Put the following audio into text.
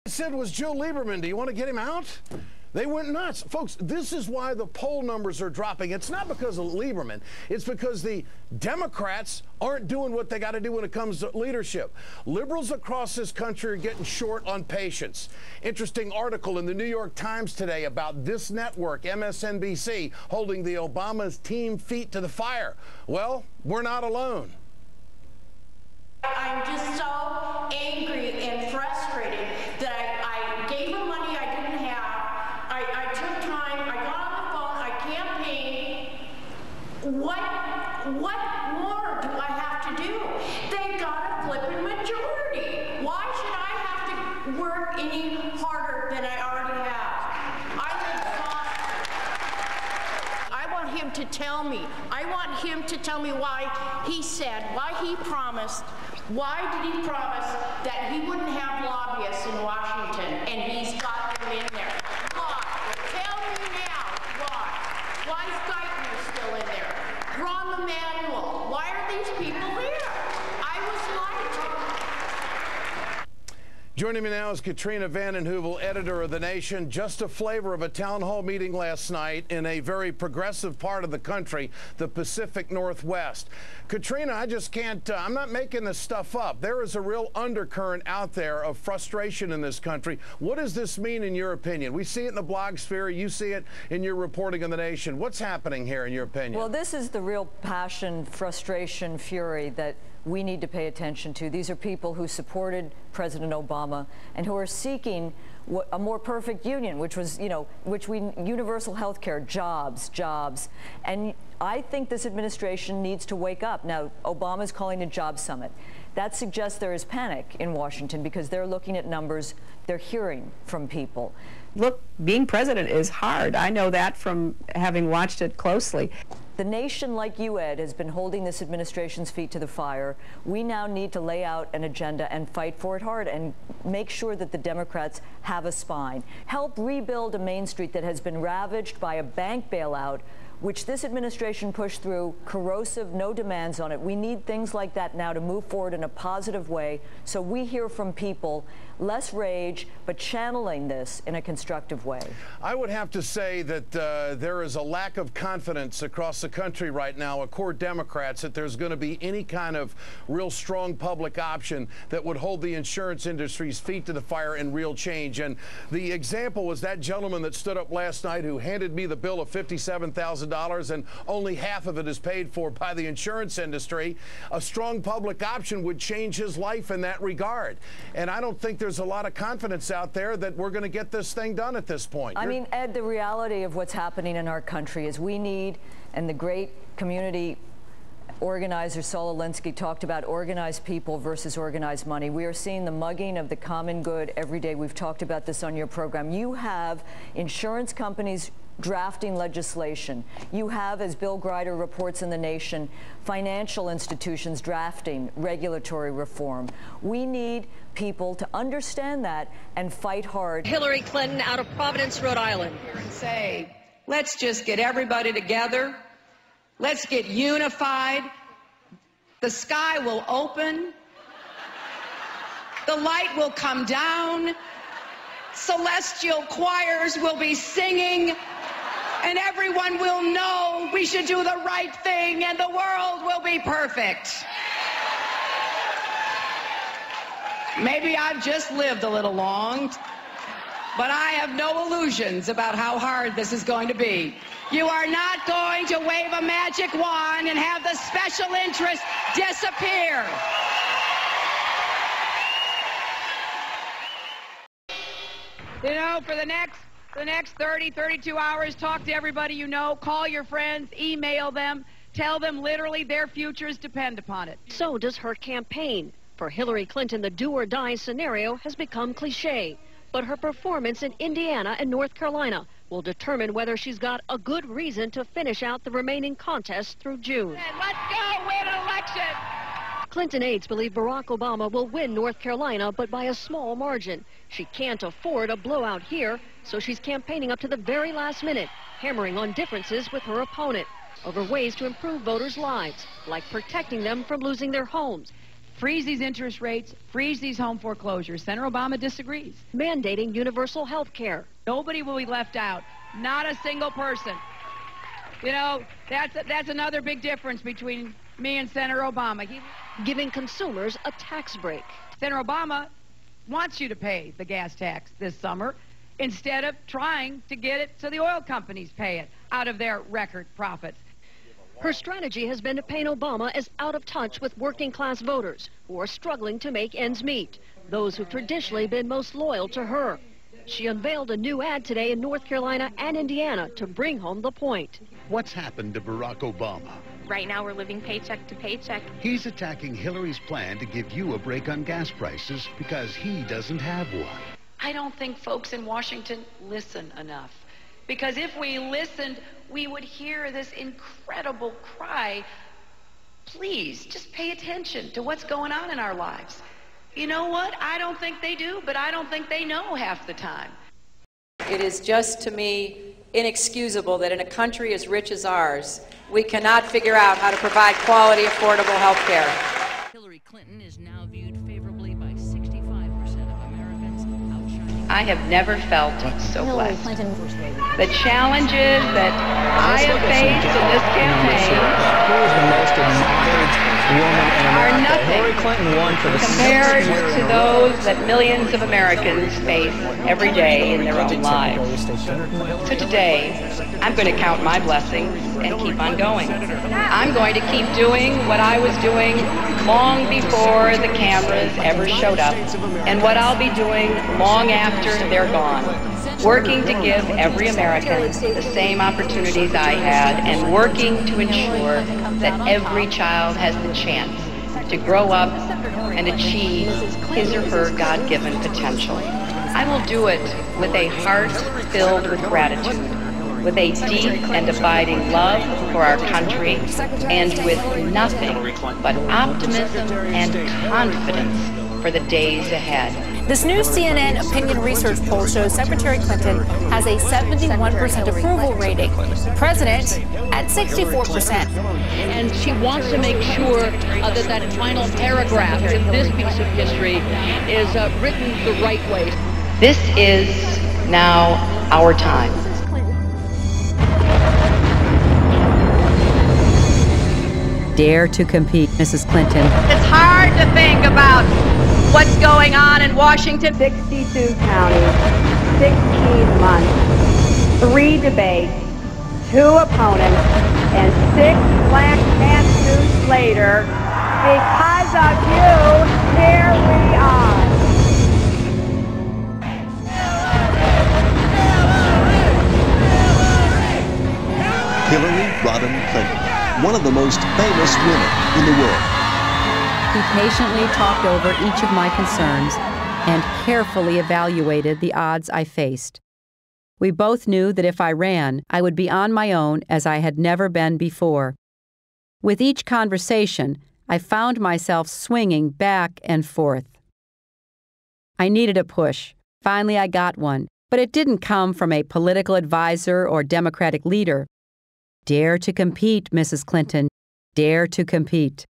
Said was Joe Lieberman. Do you want to get him out? They went nuts. Folks, this is why the poll numbers are dropping. It's not because of Lieberman. It's because the Democrats aren't doing what they got to do when it comes to leadership. Liberals across this country are getting short on patience. Interesting article in the New York Times today about this network, MSNBC, holding the Obama's team feet to the fire. Well, we're not alone. I'm just so angry and frustrated that I gave him money I didn't have. I took time. I got on the phone. I campaigned. What more do I have to do? They got a flipping majority. Why should I have to work any harder than I already have? I want him to tell me. I want him to tell me why he said, why he promised. Why did he promise that he wouldn't have lobbyists in Washington, and he's got them in there? Why? Tell me now. Why? Why is Geithner still in there? Rahm Emanuel. Why are these people there? I was lied to. Joining me now is Katrina vanden Heuvel, editor of The Nation. Just a flavor of a town hall meeting last night in a very progressive part of the country, the Pacific Northwest. Katrina, I just can't, I'm not making this stuff up. There is a real undercurrent out there of frustration in this country. What does this mean in your opinion? We see it in the blog sphere. You see it in your reporting on The Nation. What's happening here in your opinion? Well, this is the real passion, frustration, fury that we need to pay attention to. These are people who supported President Obama and who are seeking a more perfect union, which was, universal health care, jobs. And I think this administration needs to wake up. Now, Obama's calling a job summit. That suggests there is panic in Washington because they're looking at numbers, they're hearing from people. Look, being president is hard. I know that from having watched it closely. The nation, like you, Ed, has been holding this administration's feet to the fire. We now need to lay out an agenda and fight for it hard and make sure that the Democrats have a spine. Help rebuild a Main Street that has been ravaged by a bank bailout, which this administration pushed through, corrosive, no demands on it. We need things like that now to move forward in a positive way so we hear from people, less rage, but channeling this in a constructive way. I would have to say that there is a lack of confidence across the country right now, of core Democrats, that there's going to be any kind of real strong public option that would hold the insurance industry's feet to the fire and real change. And the example was that gentleman that stood up last night who handed me the bill of $57,000 and only half of it is paid for by the insurance industry. A strong public option would change his life in that regard. And I don't think there's a lot of confidence out there that we're going to get this thing done at this point. I mean, Ed, the reality of what's happening in our country is we need, and the great community organizer Saul Alinsky talked about organized people versus organized money. We are seeing the mugging of the common good every day. We've talked about this on your program. You have insurance companies drafting legislation. You have, as Bill Greider reports in The Nation, financial institutions drafting regulatory reform. We need people to understand that and fight hard. Hillary Clinton out of Providence, Rhode Island. And say, let's just get everybody together. Let's get unified. The sky will open. The light will come down. Celestial choirs will be singing. And everyone will know we should do the right thing, and the world will be perfect. Maybe I've just lived a little long, but I have no illusions about how hard this is going to be. You are not going to wave a magic wand and have the special interests disappear. You know, for the next 30, 32 hours, talk to everybody you know, call your friends, email them, tell them literally their futures depend upon it. So does her campaign. For Hillary Clinton, the do-or-die scenario has become cliche. But her performance in Indiana and North Carolina will determine whether she's got a good reason to finish out the remaining contests through June. And let's go win an election! Clinton aides believe Barack Obama will win North Carolina, but by a small margin. She can't afford a blowout here, so she's campaigning up to the very last minute, hammering on differences with her opponent over ways to improve voters' lives, like protecting them from losing their homes freeze these interest rates, freeze these home foreclosures. Senator Obama disagrees. Mandating universal health care. Nobody will be left out. Not a single person. You know, that's another big difference between me and Senator Obama. Giving consumers a tax break. Senator Obama wants you to pay the gas tax this summer instead of trying to get it so the oil companies pay it out of their record profits. Her strategy has been to paint Obama as out of touch with working-class voters who are struggling to make ends meet, those who've traditionally been most loyal to her. She unveiled a new ad today in North Carolina and Indiana to bring home the point. What's happened to Barack Obama? Right now, we're living paycheck to paycheck. He's attacking Hillary's plan to give you a break on gas prices because he doesn't have one. I don't think folks in Washington listen enough. Because if we listened, we would hear this incredible cry, please, just pay attention to what's going on in our lives. You know what? I don't think they do, but I don't think they know half the time. It is just, to me, inexcusable that in a country as rich as ours, we cannot figure out how to provide quality, affordable health care. Hillary Clinton is now viewed favorably by 65% of Americans, outshining. I have never felt so blessed. The challenges that I have faced in this campaign are nothing compared to those that millions of Americans face every day in their own lives. So today, I'm going to count my blessings and keep on going. I'm going to keep doing what I was doing long before the cameras ever showed up, and what I'll be doing long after they're gone. Working to give every American the same opportunities I had, and working to ensure that every child has the chance to grow up and achieve his or her God-given potential. I will do it with a heart filled with gratitude, with a deep and abiding love for our country, and with nothing but optimism and confidence for the days ahead. This new CNN opinion research poll shows Secretary Clinton has a 71% approval rating, the president at 64%. And she wants to make sure that that final paragraph in this piece of history is written the right way. This is now our time. Dare to compete, Mrs. Clinton. It's hard to think about what's going on in Washington. 62 counties, 16 months, 3 debates, 2 opponents, and 6 black pantsuits later, because of you, here we are. Hillary Rodham Clinton, one of the most famous women in the world. He patiently talked over each of my concerns and carefully evaluated the odds I faced. We both knew that if I ran, I would be on my own as I had never been before. With each conversation, I found myself swinging back and forth. I needed a push. Finally, I got one, but it didn't come from a political advisor or Democratic leader. Dare to compete, Mrs. Clinton. Dare to compete.